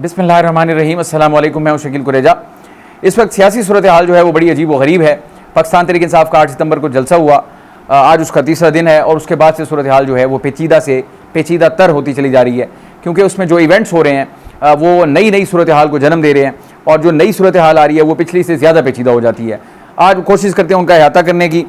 बिस्मिल्लाहिर्रहमानिर्रहीम। अस्सलाम वालेकुम। मैं हूं शकील कुरेजा। इस वक्त सियासी सूरत हाल जो है वो बड़ी अजीब व गरीब है। पाकिस्तान तहरीक इंसाफ का 8 सितंबर को जलसा हुआ, आज उसका तीसरा दिन है और उसके बाद से सूरत हाल जो है वो पेचीदा तर होती चली जा रही है, क्योंकि उसमें जो इवेंट्स हो रहे हैं वो नई नई सूरत हाल को जन्म दे रहे हैं और जो नई सूरत हाल आ रही है वो पिछली से ज़्यादा पेचीदा हो जाती है। आज कोशिश करते हैं उनका अहाता करने की।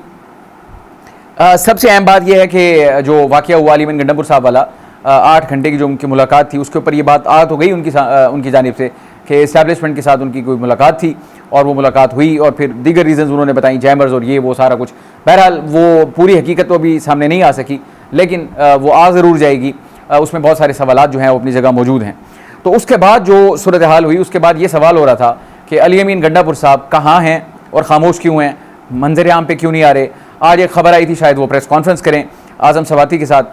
सबसे अहम बात यह है कि जो वाक़या हुआ अली मीन गंडापुर साहब वाला 8 घंटे की जो उनकी मुलाकात थी, उसके ऊपर ये बात आ तो गई उनकी जानिब से कि इस्टेब्लिशमेंट के साथ उनकी कोई मुलाकात थी और वो मुलाकात हुई और फिर दीगर रीज़न्स उन्होंने बताई, चैम्बर्स और ये वो सारा कुछ। बहरहाल वो पूरी हकीकत तो अभी सामने नहीं आ सकी, लेकिन वो आ ज़रूर जाएगी। उसमें बहुत सारे सवालात जो हैं वो अपनी जगह मौजूद हैं। तो उसके बाद जो सूरत हाल हुई, उसके बाद ये सवाल हो रहा था कि अली अमीन गंडापुर साहब कहाँ हैं और ख़ामोश क्यों हैं, मंजर आम पे क्यों नहीं आ रहे। आज एक ख़बर आई थी शायद वो प्रेस कॉन्फ्रेंस करें आज़म सवाती के साथ,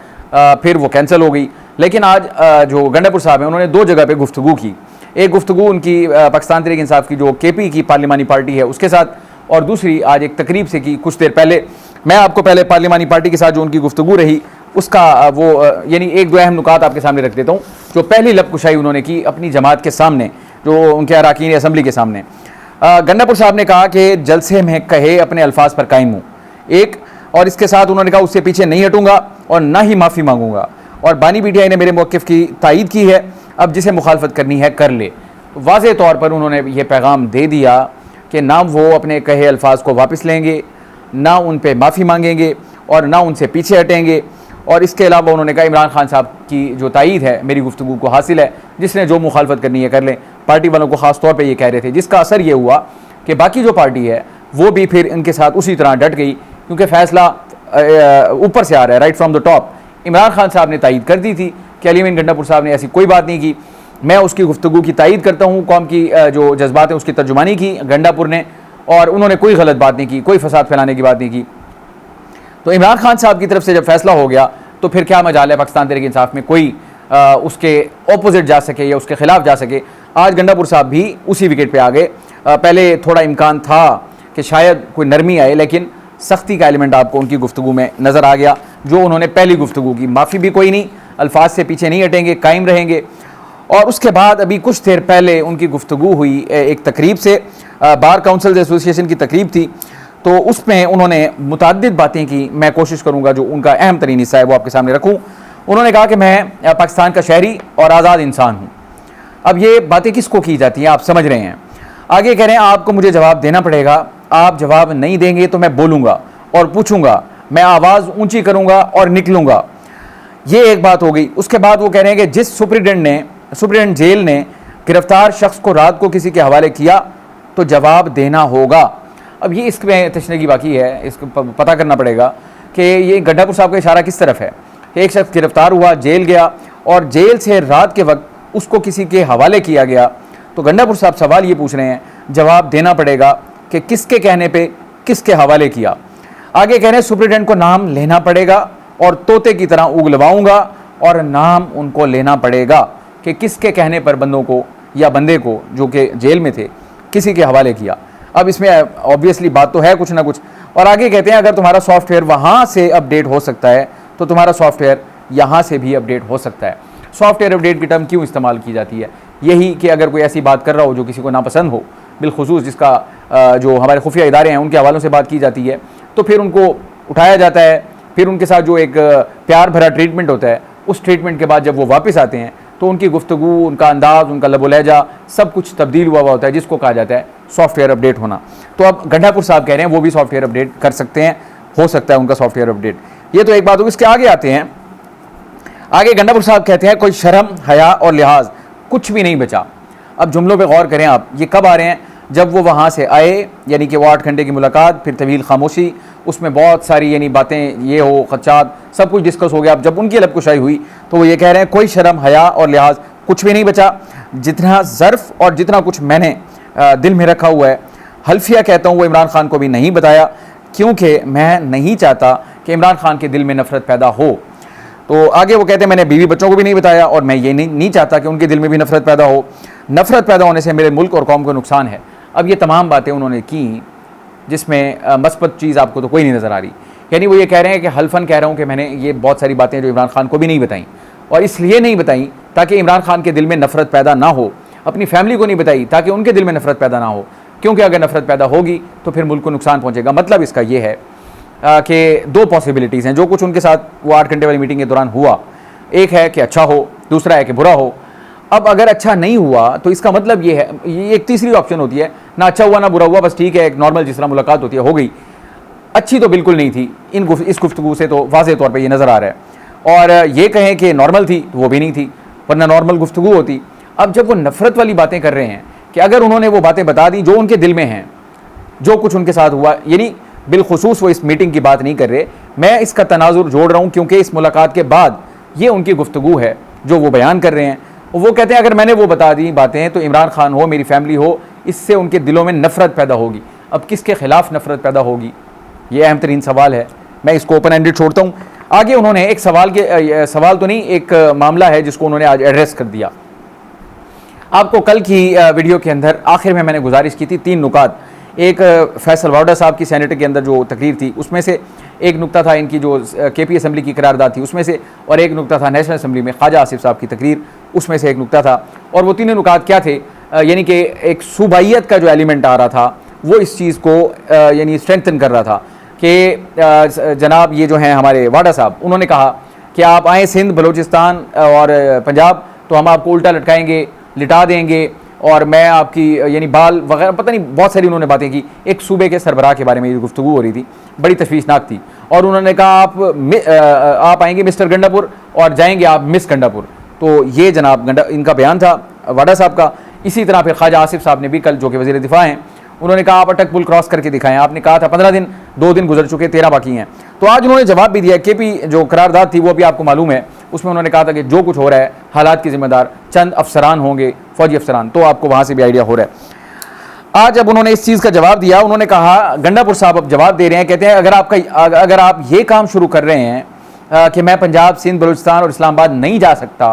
फिर वो कैंसिल हो गई। लेकिन आज जो गंडापुर साहब हैं उन्होंने 2 जगह पे गुफ्तगू की। एक गुफ्तगू उनकी पाकिस्तान तहरीक इंसाफ की जो केपी की पार्लिमानी पार्टी है उसके साथ, और दूसरी आज एक तकरीब से की कुछ देर पहले। मैं आपको पहले पार्लिमानी पार्टी के साथ जो उनकी गुफ्तगू रही उसका वो यानी 1-2 अहम नुकात आपके सामने रख देता हूँ। जो पहली लबकुशाई उन्होंने की अपनी जमात के सामने, जो उनके अरकान असम्बली के सामने, गंडापुर साहब ने कहा कि जलसे में कहे अपने अल्फाज पर कायम हूँ एक, और इसके साथ उन्होंने कहा उससे पीछे नहीं हटूंगा और ना ही माफ़ी मांगूंगा, और बानी पीटीआई ने मेरे मौक़िफ़ की तायीद की है, अब जिसे मुखालफत करनी है कर ले। वाज़े तौर पर उन्होंने यह पैगाम दे दिया कि ना वो अपने कहे अल्फाज को वापस लेंगे, ना उन पर माफ़ी मांगेंगे और ना उनसे पीछे हटेंगे। और इसके अलावा उन्होंने कहा इमरान खान साहब की जो तायीद है मेरी गुफ्तगू को हासिल है, जिसने जो मुखालफत करनी है कर लें। पार्टी वालों को ख़ास तौर पर ये कह रहे थे, जिसका असर ये हुआ कि बाकी जो पार्टी है वो भी फिर इनके साथ उसी तरह डट गई, क्योंकि फ़ैसला ऊपर से आ रहा है, right from the top. Imran Khan साहब ने तायीद कर दी थी कि अली अमीन गंडापुर साहब ने ऐसी कोई बात नहीं की। मैं उसकी गुफ्तगू की तायीद करता हूँ, कौम की जो जज्बात हैं उसकी तर्जुमानी की गंडापुर ने, और उन्होंने कोई गलत बात नहीं की, कोई फसाद फैलाने की बात नहीं की। तो इमरान खान साहब की तरफ से जब फैसला हो गया तो फिर क्या मजाल है पाकिस्तान तहरीक इंसाफ में कोई उसके ऑपोजिट जा सके या उसके खिलाफ जा सके। आज गंडापुर साहब भी उसी विकेट पर आ गए। पहले थोड़ा इम्कान था कि शायद कोई नरमी आए, लेकिन सख्ती का एलिमेंट आपको उनकी गुफ्तगू में नज़र आ गया। जो उन्होंने पहली गुफ्तगू की, माफ़ी भी कोई नहीं, अल्फाज से पीछे नहीं हटेंगे, कायम रहेंगे। और उसके बाद अभी कुछ देर पहले उनकी गुफ्तगू हुई एक तकरीब से, बार काउंसिल एसोसिएशन की तकरीब थी, तो उसमें उन्होंने मुतअद्दिद बातें की। मैं कोशिश करूँगा जो उनका अहम तरीन हिस्सा है वो आपके सामने रखूँ। उन्होंने कहा कि मैं पाकिस्तान का शहरी और आज़ाद इंसान हूँ। अब ये बातें किसको की जाती हैं आप समझ रहे हैं। आगे कह रहे हैं आपको मुझे जवाब देना पड़ेगा, आप जवाब नहीं देंगे तो मैं बोलूँगा और पूछूंगा, मैं आवाज़ ऊंची करूंगा और निकलूंगा। ये एक बात हो गई। उसके बाद वो कह रहे हैं कि जिस सुप्रिटेंडेंट जेल ने गिरफ्तार शख्स को रात को किसी के हवाले किया तो जवाब देना होगा। अब ये इसमें तशनीगी बाकी है, इसको पता करना पड़ेगा कि ये गंडापुर साहब का इशारा किस तरफ है। एक शख्स गिरफ्तार हुआ, जेल गया और जेल से रात के वक्त उसको किसी के हवाले किया गया। तो गंडापुर साहब सवाल ये पूछ रहे हैं, जवाब देना पड़ेगा कि किसके कहने पे किसके हवाले किया। आगे कह रहे हैं सुप्रिटेंडेंट को नाम लेना पड़ेगा और तोते की तरह उगलवाऊंगा और नाम उनको लेना पड़ेगा कि किसके कहने पर बंदों को या बंदे को जो कि जेल में थे किसी के हवाले किया। अब इसमें ऑब्वियसली बात तो है कुछ ना कुछ। और आगे कहते हैं अगर तुम्हारा सॉफ्टवेयर वहाँ से अपडेट हो सकता है तो तुम्हारा सॉफ्टवेयर यहाँ से भी अपडेट हो सकता है। सॉफ्टवेयर अपडेट की टर्म क्यों इस्तेमाल की जाती है? यही कि अगर कोई ऐसी बात कर रहा हो जो किसी को नापसंद हो, बिलखुसूस जिसका जो हमारे खुफिया इदारे हैं उनके हवालों से बात की जाती है, तो फिर उनको उठाया जाता है। फिर उनके साथ जो एक प्यार भरा ट्रीटमेंट होता है, उस ट्रीटमेंट के बाद जब वो वापस आते हैं तो उनकी गुफ्तगू, उनका अंदाज़, उनका लबो लहजा सब कुछ तब्दील हुआ होता है, जिसको कहा जाता है सॉफ्टवेयर अपडेट होना। तो अब गंडापुर साहब कह रहे हैं वो भी सॉफ्टवेयर अपडेट कर सकते हैं, हो सकता है उनका सॉफ्टवेयर अपडेट। ये तो एक बात होगी। इसके आगे आते हैं, आगे गंडापुर साहब कहते हैं कोई शर्म, हया और लिहाज कुछ भी नहीं बचा। अब जुमलों पे गौर करें आप, ये कब आ रहे हैं? जब वो वहाँ से आए, यानी कि वो 8 घंटे की मुलाकात, फिर तवील खामोशी, उसमें बहुत सारी यानी बातें, ये हो खदशात, सब कुछ डिस्कस हो गया। अब जब उनकी लबकुशाई हुई तो वो ये कह रहे हैं कोई शर्म, हया और लिहाज कुछ भी नहीं बचा। जितना ज़र्फ़ और जितना कुछ मैंने दिल में रखा हुआ है, हल्फिया कहता हूँ, वो इमरान खान को भी नहीं बताया, क्योंकि मैं नहीं चाहता कि इमरान खान के दिल में नफ़रत पैदा हो। तो आगे वो कहते हैं मैंने बीवी बच्चों को भी नहीं बताया और मैं ये नहीं चाहता कि उनके दिल में भी नफ़रत पैदा हो। नफ़रत पैदा होने से मेरे मुल्क और कौम को नुकसान है। अब ये तमाम बातें उन्होंने की जिसमें मस्बत चीज़ आपको तो कोई नहीं नज़र आ रही। यानी वो ये कह रहे हैं कि हल्फन कह रहा हूँ कि मैंने ये बहुत सारी बातें जो इमरान खान को भी नहीं बताई, और इसलिए नहीं बताई ताकि इमरान खान के दिल में नफ़रत पैदा ना हो। अपनी फैमिली को नहीं बताई ताकि उनके दिल में नफरत पैदा ना हो, क्योंकि अगर नफरत पैदा होगी तो फिर मुल्क को नुकसान पहुंचेगा। मतलब इसका ये है कि दो पॉसिबिलिटीज़ हैं। जो कुछ उनके साथ वो 8 घंटे वाली मीटिंग के दौरान हुआ, एक है कि अच्छा हो, दूसरा है कि बुरा हो। अब अगर अच्छा नहीं हुआ तो इसका मतलब ये है, ये एक तीसरी ऑप्शन होती है, ना अच्छा हुआ ना बुरा हुआ, बस ठीक है, एक नॉर्मल जिस तरह मुलाकात होती है हो गई। अच्छी तो बिल्कुल नहीं थी, इस गुफ्तगू से तो वाज़ेह तौर पे ये नज़र आ रहा है। और ये कहें कि नॉर्मल थी तो वो भी नहीं थी, वरना नॉर्मल गुफ्तगू होती। अब जब वो नफ़रत वाली बातें कर रहे हैं कि अगर उन्होंने वो बातें बता दी जो उनके दिल में हैं, जो कुछ उनके साथ हुआ, यानी बिलखुसूस वो इस मीटिंग की बात नहीं कर रहे, मैं इसका तनाजुर जोड़ रहा हूँ क्योंकि इस मुलाकात के बाद ये उनकी गुफ्तगू है जो वो बयान कर रहे हैं। वो कहते हैं अगर मैंने वो बता दी बातें तो इमरान खान हो, मेरी फैमिली हो, इससे उनके दिलों में नफ़रत पैदा होगी। अब किसके खिलाफ नफ़रत पैदा होगी, ये अहम तरीन सवाल है। मैं इसको ओपन एंडेड छोड़ता हूँ। आगे उन्होंने एक सवाल तो नहीं, एक मामला है जिसको उन्होंने आज एड्रेस कर दिया। आपको कल की वीडियो के अंदर आखिर में मैंने गुजारिश की थी 3 नुकात। एक फैसल वाडा साहब की सेनेट के अंदर जो तकरीर थी उसमें से एक नुकता था इनकी जो केपी असम्बली की करारदाद थी उसमें से, और एक नुकता था नेशनल असम्बली में ख्वाजा आसिफ साहब की तकरीर, उसमें से एक नुकता था। और वो तीनों नुकात क्या थे, यानी कि एक सूबाइयत का जो एलिमेंट आ रहा था वो इस चीज़ को यानी स्ट्रेंथन कर रहा था कि जनाब ये जो हैं हमारे वाडा साहब, उन्होंने कहा कि आप आएँ सिंध, बलूचिस्तान और पंजाब तो हम आपको उल्टा लटकाएँगे, लिटा देंगे, और मैं आपकी यानी बाल वगैरह पता नहीं बहुत सारी उन्होंने बातें की। एक सूबे के सरबराह के बारे में ये गुफ्तगू हो रही थी, बड़ी तशवीशनाक थी। और उन्होंने कहा आप आएंगे मिस्टर गंडापुर और जाएंगे आप मिस गंडापुर। तो ये जनाब इनका बयान था वाडा साहब का। इसी तरह फिर ख्वाजा आसिफ साहब ने भी कल, जो कि वज़ीर दिफा हैं, उन्होंने कहा आप अटक पुल क्रॉस करके दिखाएं। आपने कहा था 15 दिन, 2 दिन गुजर चुके, 13 बाकी हैं। तो आज उन्होंने जवाब भी दिया। केपी जो करारदाद थी वो भी आपको मालूम है, उसमें उन्होंने कहा था कि जो कुछ हो रहा है हालात के जिम्मेदार चंद अफसरान होंगे, फौजी अफसरान। तो आपको वहाँ से भी आइडिया हो रहा है। आज जब उन्होंने इस चीज़ का जवाब दिया, उन्होंने कहा, गंडापुर साहब अब जवाब दे रहे हैं, कहते हैं अगर आप ये काम शुरू कर रहे हैं कि मैं पंजाब, सिंध, बलूचिस्तान और इस्लामाबाद नहीं जा सकता,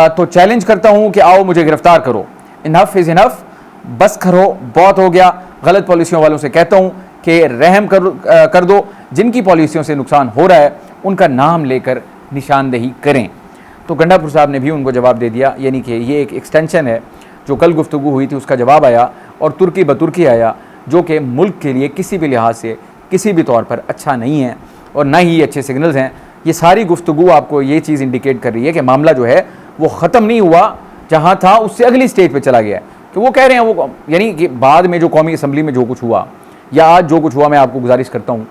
तो चैलेंज करता हूँ कि आओ मुझे गिरफ्तार करो। इनफ इज़ इनफ, बस करो, बहुत हो गया। गलत पॉलिसियों वालों से कहता हूँ कि रहम कर दो, जिनकी पॉलिसियों से नुकसान हो रहा है उनका नाम लेकर निशानदेही करें। तो गंडापुर साहब ने भी उनको जवाब दे दिया, यानी कि ये एक एक्सटेंशन है जो कल गुफ्तगू हुई थी उसका जवाब आया, और तुर्की बतुर्की आया, जो कि मुल्क के लिए किसी भी लिहाज से किसी भी तौर पर अच्छा नहीं है और ना ही अच्छे सिग्नल्स हैं। ये सारी गुफ्तगू आपको ये चीज़ इंडिकेट कर रही है कि मामला जो है वो ख़त्म नहीं हुआ, जहाँ था उससे अगली स्टेज पर चला गया है। कि वो कह रहे हैं वो, यानी कि बाद में जो कौमी असम्बली में जो कुछ हुआ या आज जो कुछ हुआ, मैं आपको गुजारिश करता हूँ,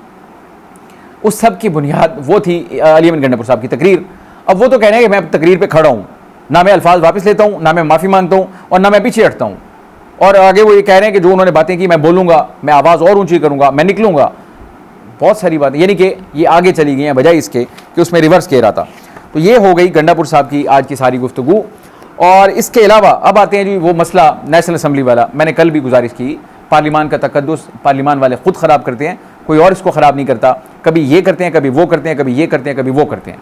उस सब की बुनियाद वो थी अली अमीन गंडापुर साहब की तकरीर। अब वो तो कह रहे हैं कि मैं तकरीर पे खड़ा हूँ, ना मैं अल्फाज वापस लेता हूँ, ना मैं माफ़ी मांगता हूँ और ना मैं पीछे हटता हूँ। और आगे वो ये कह रहे हैं कि जो उन्होंने बातें की मैं बोलूँगा, मैं आवाज़ और ऊँची करूँगा, मैं निकलूँगा। बहुत सारी बातें, यानी कि ये आगे चली गई हैं बजाय इसके कि उसमें रिवर्स कह रहा था। तो ये हो गई गंडापुर साहब की आज की सारी गुफ्तगू। और इसके अलावा अब आते हैं जी वो मसला नेशनल असम्बली वाला। मैंने कल भी गुजारिश की, पार्लिमान का तकद्दुस पार्लिमान वाले ख़ुद ख़राब करते हैं, कोई और इसको ख़राब नहीं करता। कभी ये करते हैं, कभी वो करते हैं, कभी ये करते हैं, कभी वो करते हैं।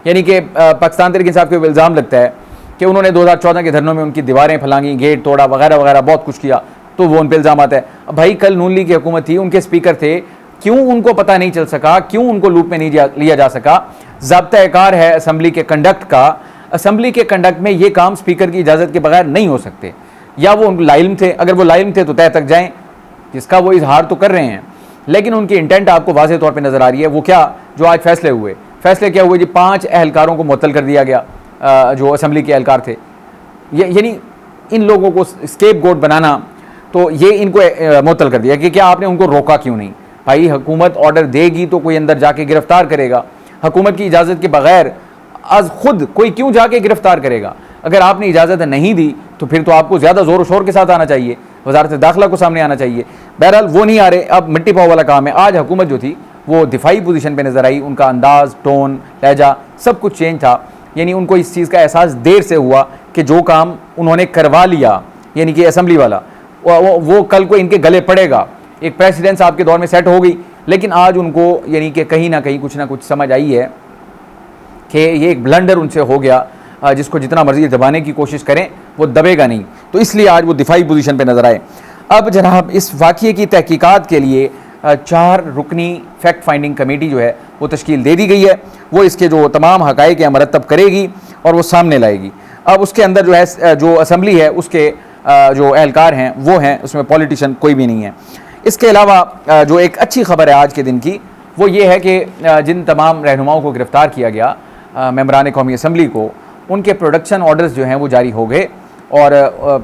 यानी कि पाकिस्तान तहरीक इंसाफ को इल्ज़ाम लगता है कि उन्होंने 2014 के धरनों में उनकी दीवारें फैलांगी, गेट तोड़ा वगैरह वगैरह, बहुत कुछ किया, तो वो उन पर इल्ज़ाम आता है। अब भाई कल नून लीग की हुकूमत थी, उनके स्पीकर थे, क्यों उनको पता नहीं चल सका, क्यों उनको लूप में नहीं लिया जा सका? ज़ाब्ता-ए-कार है असम्बली के कंडक्ट का, असम्बली के कंडक्ट में ये काम स्पीकर की इजाज़त के बगैर नहीं हो सकते। या वो लाइल्म थे, अगर वो लाइल्म थे तो तय तक जाएँ, जिसका वो इजहार तो कर रहे हैं, लेकिन उनकी इंटेंट आपको वाज़ेह तौर पे नज़र आ रही है। वो क्या, जो आज फैसले हुए क्या हुए जी, 5 एहलकारों को मुअत्तल कर दिया गया, जो असम्बली के एहलकार थे। यानी इन लोगों को स्केप गोट बनाना, तो ये इनको मुअत्तल कर दिया कि क्या आपने उनको रोका क्यों नहीं? भाई हुकूमत ऑर्डर देगी तो कोई अंदर जाके गिरफ्तार करेगा, हुकूमत की इजाज़त के बगैर आज खुद कोई क्यों जाके गिरफ्तार करेगा? अगर आपने इजाज़त नहीं दी तो फिर तो आपको ज़्यादा ज़ोर शोर के साथ आना चाहिए, वज़ारत दाखिला को सामने आना चाहिए। बहरहाल वो नहीं आ रहे। अब मिट्टी पाव वाला काम है। आज हुकूमत जो थी वो दिफाई पोजीशन पे नज़र आई, उनका अंदाज़, टोन, लहजा सब कुछ चेंज था। यानी उनको इस चीज़ का एहसास देर से हुआ कि जो काम उन्होंने करवा लिया, यानी कि असम्बली वाला, वो कल को इनके गले पड़ेगा। एक प्रेसिडेंस आपके दौर में सेट हो गई, लेकिन आज उनको यानी कि कहीं ना कहीं कुछ ना कुछ समझ आई है कि ये एक ब्लंडर उनसे हो गया, जिसको जितना मर्जी दबाने की कोशिश करें वो दबेगा नहीं। तो इसलिए आज वो दिफाई पोजीशन पे नज़र आए। अब जनाब इस वाक़ये की तहकीकात के लिए 4 रुकनी फैक्ट फाइंडिंग कमेटी जो है वो तश्कील दे दी गई है। वो इसके जो तमाम हक़ाइक़ हैं मरतब करेगी और वो सामने लाएगी। अब उसके अंदर जो है जो असम्बली है उसके जो एहलकार हैं वो हैं, उसमें पॉलिटिशियन कोई भी नहीं है। इसके अलावा जो एक अच्छी खबर है आज के दिन की वो ये है कि जिन तमाम रहनुमाओं को गिरफ़्तार किया गया मेंबरान कौमी असम्बली को, उनके प्रोडक्शन ऑर्डर्स जो हैं वो जारी हो गए। और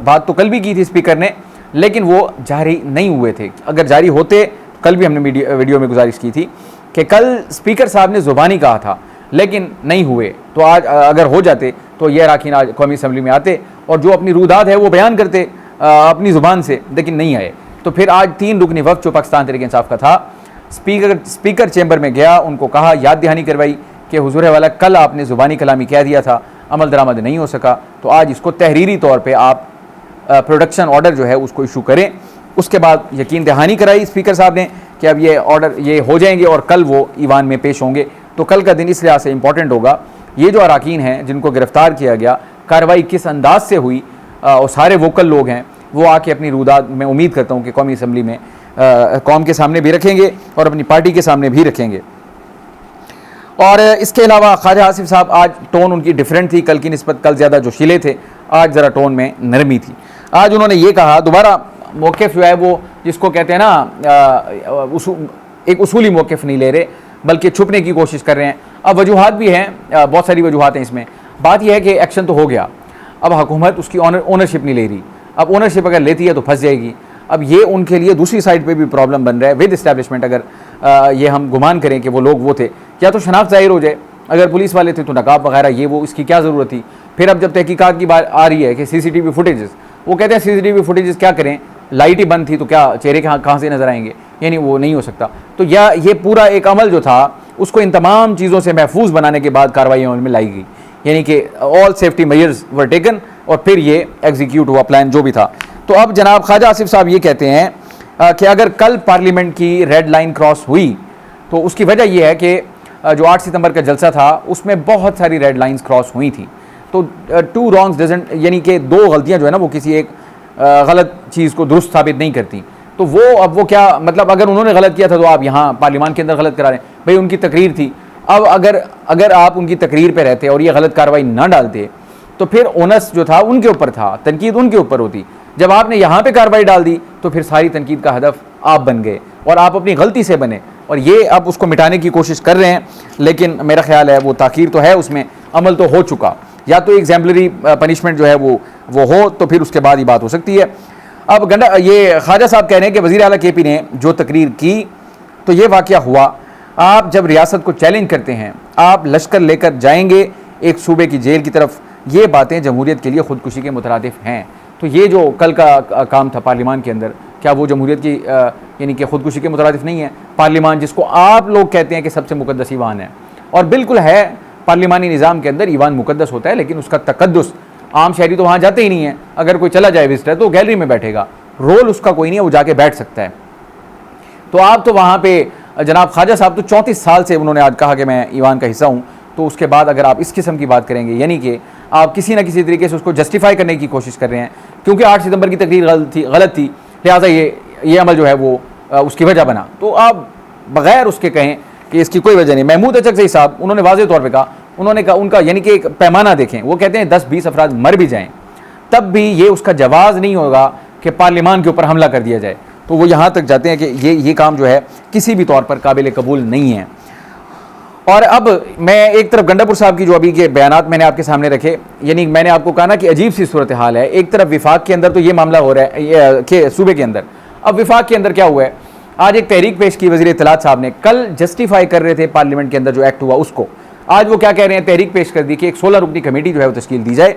बात तो कल भी की थी स्पीकर ने, लेकिन वो जारी नहीं हुए थे। अगर जारी होते, कल भी हमने वीडियो में गुजारिश की थी कि कल स्पीकर साहब ने ज़ुबानी कहा था लेकिन नहीं हुए, तो आज अगर हो जाते तो ये अरकान आज कौमी असम्बली में आते और जो अपनी रूदात है वो बयान करते अपनी ज़ुबान से, लेकिन नहीं आए। तो फिर आज 3 रुकनी वक्त जो पाकिस्तान तहरीक इंसाफ का था, स्पीकर चैम्बर में गया, उनको कहा, याद दहानी करवाई कि हुजूर वाला कल आपने ज़ुबानी कलामी कह दिया था, अमल दरामद नहीं हो सका, तो आज इसको तहरीरी तौर पर आप प्रोडक्शन ऑर्डर जो है उसको इशू करें। उसके बाद यकीन दहानी कराई स्पीकर साहब ने कि अब ये ऑर्डर ये हो जाएंगे और कल वो ईवान में पेश होंगे। तो कल का दिन इस लिहाज से इंपॉर्टेंट होगा। ये जो अरकान हैं जिनको गिरफ़्तार किया गया, कार्रवाई किस अंदाज से हुई और सारे वोकल लोग हैं वो आके अपनी रूदात में उम्मीद करता हूँ कि कौमी असम्बली में कौम के सामने भी रखेंगे और अपनी पार्टी के सामने भी रखेंगे। और इसके अलावा ख्वाजा आसिफ साहब, आज टोन उनकी डिफरेंट थी, कल की निस्बत कल ज़्यादा जोशीले थे, आज ज़रा टोन में नरमी थी। आज उन्होंने ये कहा, दोबारा मौक़िफ़ जो है वो जिसको कहते हैं ना एक उसूली मौक़िफ़ नहीं ले रहे बल्कि छुपने की कोशिश कर रहे हैं। अब वजूहात भी हैं, बहुत सारी वजूहात हैं इसमें। बात यह है कि एक्शन तो हो गया, अब हुकूमत उसकी ओनरशिप नहीं ले रही। अब ओनरशिप अगर लेती है तो फंस जाएगी। अब ये उनके लिए दूसरी साइड पे भी प्रॉब्लम बन रहा है विद इस्टेब्लिशमेंट। अगर ये हम गुमान करें कि वो लोग वो थे, या तो शनाख्त ज़ाहिर हो जाए, अगर पुलिस वाले थे तो नकाब वगैरह ये वो, इसकी क्या ज़रूरत थी। फिर अब जब तहकीकात की बात आ रही है कि CCTV फुटेजेस, वो कहते हैं CCTV फुटेजेस क्या करें, लाइट ही बंद थी तो क्या चेहरे कहाँ से नज़र आएंगे, यानी वो नहीं हो सकता। तो या ये पूरा एक अमल जो था उसको इन तमाम चीज़ों से महफूज बनाने के बाद कार्रवाई अमल में लाई गई, यानी कि all safety measures were taken और फिर ये एग्जीक्यूट हुआ प्लान जो भी था। तो अब जनाब ख्वाजा आसिफ साहब ये कहते हैं कि अगर कल पार्लियामेंट की रेड लाइन क्रॉस हुई तो उसकी वजह यह है कि जो 8 सितंबर का जलसा था उसमें बहुत सारी रेड लाइंस क्रॉस हुई थी। तो 2 wrongs डजंट, यानी कि 2 गलतियां जो है ना वो किसी एक गलत चीज़ को दुरुस्त साबित नहीं करती। तो वो अब वो क्या मतलब, अगर उन्होंने गलत किया था तो आप यहाँ पार्लियामान के अंदर गलत करा रहे हैं, भाई उनकी तकरीर थी। अब अगर आप उनकी तकरीर पे रहते और ये गलत कार्रवाई ना डालते तो फिर ओनस जो था उनके ऊपर था, तनकीद उनके ऊपर होती। जब आपने यहाँ पे कार्रवाई डाल दी तो फिर सारी तनकीद का हदफ आप बन गए और आप अपनी गलती से बने, और ये अब उसको मिटाने की कोशिश कर रहे हैं। लेकिन मेरा ख्याल है वो ताख़ीर तो है, उसमें अमल तो हो चुका। या तो एग्जाम्पलरी पनिशमेंट जो है वो हो तो फिर उसके बाद ही बात हो सकती है। अब ये ख्वाजा साहब कह रहे हैं कि वज़ीर आला KP ने जो तकरीर की तो ये वाक़या हुआ। आप जब रियासत को चैलेंज करते हैं, आप लश्कर लेकर जाएंगे एक सूबे की जेल की तरफ, ये बातें जमहूरियत के लिए ख़ुदकुशी के मुतरादिफ हैं। तो ये जो कल का काम था पार्लियामान के अंदर, क्या वो जमहूरियत की यानी कि ख़ुदकुशी के मुतरादिफ नहीं है? पार्लियामान जिसको आप लोग कहते हैं कि सबसे मुक़द्दस ईवान है, और बिल्कुल है, पार्लियामानी निज़ाम के अंदर ईवान मुक़द्दस होता है, लेकिन उसका तक़द्दुस आम शहरी तो वहाँ जाते ही नहीं है। अगर कोई चला जाए विजिटर तो गैलरी में बैठेगा, रोल उसका कोई नहीं है, वो जाके बैठ सकता है। तो आप तो वहाँ पे जनाब ख्वाजा साहब तो 34 साल से उन्होंने आज कहा कि मैं ईवान का हिस्सा हूँ। तो उसके बाद अगर आप इस किस्म की बात करेंगे, यानी कि आप किसी न किसी तरीके से उसको जस्टिफाई करने की कोशिश कर रहे हैं, क्योंकि 8 सितंबर की तकरीर गलत थी लिहाजा ये अमल जो है वो उसकी वजह बना, तो आप बग़ैर उसके कहें कि इसकी कोई वजह नहीं। महमूद अचकज़ई साहब उन्होंने वाज़ेह तौर पे कहा, उन्होंने कहा उनका यानी कि एक पैमाना देखें, वो कहते हैं 10-20 अफराद मर भी जाएँ तब भी ये उसका जवाज़ नहीं होगा कि पार्लियामान के ऊपर हमला कर दिया जाए। तो वो यहाँ तक जाते हैं कि ये काम जो है किसी भी तौर पर काबिल कबूल नहीं है। और अब मैं एक तरफ गंडापुर साहब की जो अभी के बयानात मैंने आपके सामने रखे, यानी मैंने आपको कहा ना कि अजीब सी सूरत हाल है। एक तरफ विफाक के अंदर तो ये मामला हो रहा है कि सूबे के अंदर, अब विफाक के अंदर क्या हुआ है, आज एक तहरीक पेश की वज़ीर इत्तलात साहब ने, कल जस्टिफाई कर रहे थे पार्लियामेंट के अंदर जो एक्ट हुआ उसको, आज वो क्या कह रहे हैं, तहरीक पेश कर दी कि एक 16 रुकनी कमेटी जो है वो तश्कील दी जाए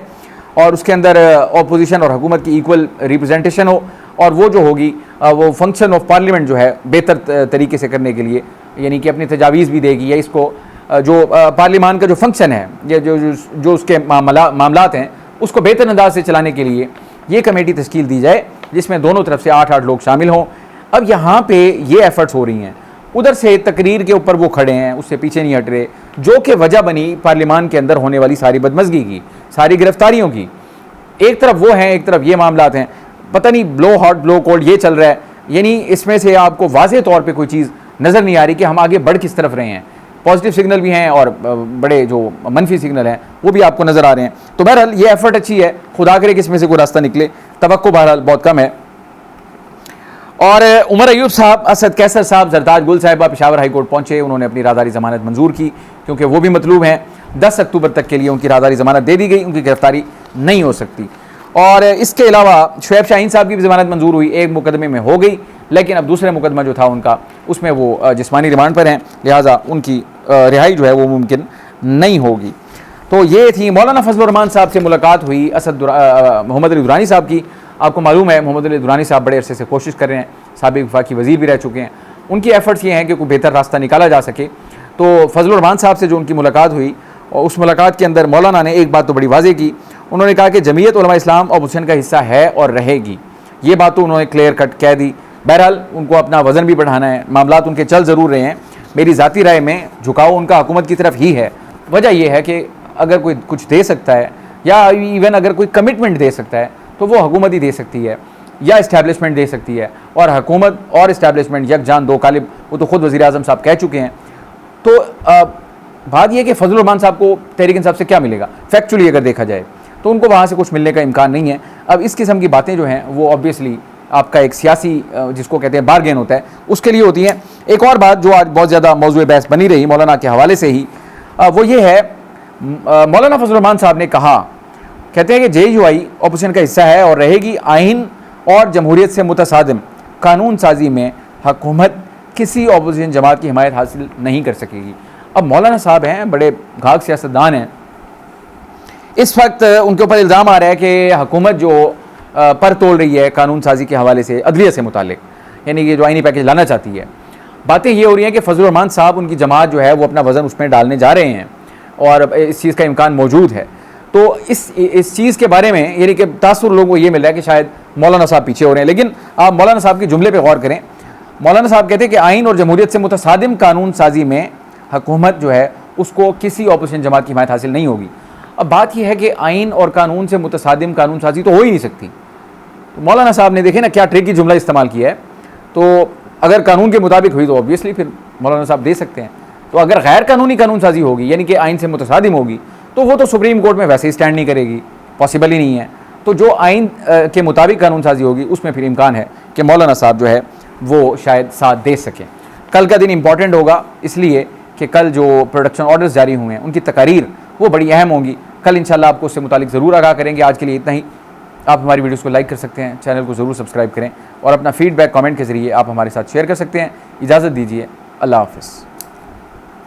और उसके अंदर अपोजिशन और हुकूमत की इक्वल रिप्रेजेंटेशन हो, और वो जो होगी वो फंक्शन ऑफ पार्लियामेंट जो है बेहतर तरीके से करने के लिए, यानी कि अपनी तजावीज़ भी देगी, या इसको जो पार्लियामान का जो फंक्शन है या जो उसके मामलात हैं उसको बेहतर अंदाज से चलाने के लिए ये कमेटी तश्कील दी जाए, जिसमें दोनों तरफ से 8-8 लोग शामिल हों। अब यहाँ पे ये एफर्ट्स हो रही हैं, उधर से तकरीर के ऊपर वो खड़े हैं, उससे पीछे नहीं हट रहे, जो कि वजह बनी पार्लियामान के अंदर होने वाली सारी बदमज़गी की, सारी गिरफ्तारियों की। एक तरफ वो हैं, एक तरफ ये मामलात हैं, पता नहीं ब्लो हॉट ब्लो कोल्ड ये चल रहा है। यानी इसमें से आपको वाज़ेह तौर पे कोई चीज़ नज़र नहीं आ रही कि हम आगे बढ़ किस तरफ रहे हैं। पॉजिटिव सिग्नल भी हैं और बड़े जो मनफी सिग्नल हैं वो भी आपको नज़र आ रहे हैं। तो बहरहाल ये एफर्ट अच्छी है, खुदा करे कि इसमें से कोई रास्ता निकले, तवक्को बहरहाल बहुत कम है। और उमर अयूब साहब, असद कैसर साहब, जरताज गुल साहिबा पेशावर हाई कोर्ट पहुंचे, उन्होंने अपनी राहदारी ज़मानत मंजूर की क्योंकि वो भी मतलूब हैं। 10 अक्टूबर तक के लिए उनकी राहदारी ज़मानत दे दी गई, उनकी गिरफ्तारी नहीं हो सकती। और इसके अलावा शुएब शाहीन साहब की भी ज़मानत मंजूर हुई, एक मुकदमे में हो गई, लेकिन अब दूसरे मुकदमा जो था उनका, उसमें वो जिस्मानी रिमांड पर हैं, लिहाजा उनकी रिहाई जो है वो मुमकिन नहीं होगी। तो ये थी मौलाना फजलुर रहमान साहब से मुलाकात हुई मोहम्मद अली दुरानी साहब की। आपको मालूम है मोहम्मद अली दुरानी साहब बड़े अरसे से कोशिश कर रहे हैं, साबिक वफाकी वज़ीर भी रह चुके हैं, उनकी एफर्ट्स ये हैं कि कोई बेहतर रास्ता निकाला जा सके। तो फजलुर रहमान साहब से जो उनकी मुलाकात हुई, और उस मुलाकात के अंदर मौलाना ने एक बात तो बड़ी वाज़ेह की, उन्होंने कहा कि जमीयत उलमा इस्लाम ऑपोजिशन का हिस्सा है और रहेगी। ये बात तो उन्होंने क्लियर कट कह दी। बहरहाल उनको अपना वज़न भी बढ़ाना है, मामलात उनके चल ज़रूर रहे हैं, मेरी ज़ाती राय में झुकाव उनका हुकूमत की तरफ ही है। वजह यह है कि अगर कोई कुछ दे सकता है या इवन अगर कोई कमिटमेंट दे सकता है तो वो हुकूमत ही दे सकती है या इस्टेब्लिशमेंट दे सकती है, और हुकूमत और इस्टेब्लिशमेंट यकजान दो कालिब, वो तो ख़ुद वज़ीर आज़म साहब कह चुके हैं। तो बात यह कि फजलुर रहमान साहब को तहरीक इंसाफ से क्या मिलेगा, फैक्चुअली अगर देखा जाए तो उनको वहाँ से कुछ मिलने का इम्कान नहीं है। अब इस किस्म की बातें जो हैं वो ऑब्वियसली आपका एक सियासी जिसको कहते हैं बारगेन होता है, उसके लिए होती हैं। एक और बात जो आज बहुत ज़्यादा मौजूद बहस बनी रही मौलाना के हवाले से ही, वो ये है, मौलाना फजलुर रहमान साहब ने कहा, कहते हैं कि JUI ऑपोजिशन का हिस्सा है और रहेगी। आइन और जमहूरियत से मुतसादिम कानून साजी में हुकूमत किसी ऑपोजिशन जमात की हिमायत हासिल नहीं कर सकेगी। अब मौलाना साहब हैं, बड़े घाक सियासतदान हैं, इस वक्त उनके ऊपर इल्ज़ाम आ रहा है कि हुकूमत जो पर तोड़ रही है कानून साजी के हवाले से अदलिया से मुतालिक, यानी कि जो आइनी पैकेज लाना चाहती है। बातें ये हो रही हैं कि फजलुर रहमान साहब, उनकी जमात जो है वो अपना वज़न उसमें डालने जा रहे हैं और इस चीज़ का इम्कान मौजूद है। तो इस चीज़ के बारे में यानी कि तासुर लोगों को ये मिल रहा है कि शायद मौलाना साहब पीछे हो रहे हैं, लेकिन आप मौलाना साहब के जुमले पर गौर करें। मौलाना साहब कहते हैं कि आइन और जमहूरियत से मुतसादिम कानून साजी में हुकूमत जो है उसको किसी ऑपोजिशन जमात की हिमायत हासिल नहीं होगी। अब बात यह है कि आइन और कानून से मुतसादिम कानून साजी तो हो ही नहीं सकती। तो मौलाना साहब ने देखे ना क्या ट्रिकी जुमला इस्तेमाल किया है। तो अगर कानून के मुताबिक हुई तो ऑब्वियसली फिर मौलाना साहब दे सकते हैं। तो अगर गैर कानूनी कानून साजी होगी यानी कि आइन से मुतसादिम होगी तो वो तो सुप्रीम कोर्ट में वैसे ही स्टैंड नहीं करेगी, पॉसिबल ही नहीं है। तो जो आइन के मुताबिक कानून साजी होगी उसमें फिर इम्कान है कि मौलाना साहब जो है वो शायद साथ दे सकें। कल का दिन इंपॉर्टेंट होगा इसलिए कि कल जो प्रोडक्शन ऑर्डर्स जारी हुए हैं उनकी तकारीर वो बड़ी अहम होंगी। कल इंशाल्लाह आपको उससे मुतालिक ज़रूर आगाह करेंगे। आज के लिए इतना ही। आप हमारी वीडियोस को लाइक कर सकते हैं, चैनल को ज़रूर सब्सक्राइब करें और अपना फीडबैक कमेंट के ज़रिए आप हमारे साथ शेयर कर सकते हैं। इजाज़त दीजिए, अल्लाह हाफ़िज़।